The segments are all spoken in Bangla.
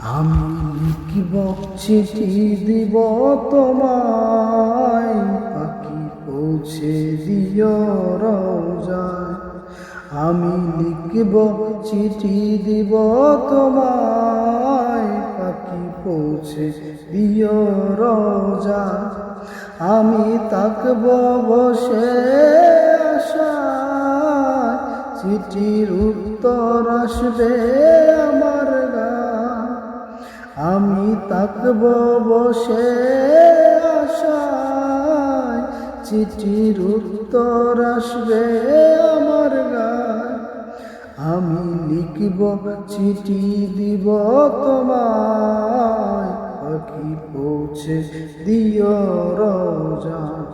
আমি লিখিব চিঠি দিব তোমায়, পাখি পৌঁছে দিও রওজায়। আমি লিখিব চিঠি দিব তোমায়, পাখি পৌঁছে দিও রওজায়। আমি থাকব বসে আশায়, চিঠির উত্তর আসবে আমার গায়ে। আমি থাকব বসে আশায়, চিঠির উত্তর আসবে আমার গায়ে। আমি লিখিব চিঠি দিব তোমায়, পাখি পৌঁছে দিও রওজায়।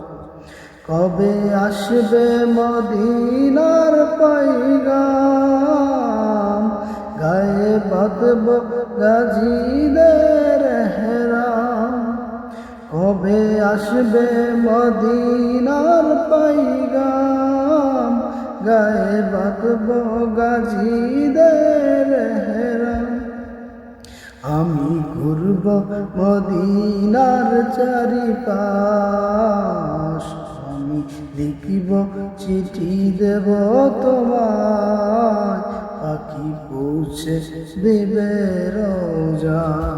কবে আসবে মদিনার পয়গাম, গায়ে বাঁধব গাজীদের হেরাম। কবে আসবে মদিনার পয়গাম, গায়ে বাঁধব গাজীদের হেরাম। আমি ঘুরব মদিনার চারিপাশ, আমি লিখিব চিঠি দেব তোমায়, পাখি পৌঁছে দেবে রওজায়।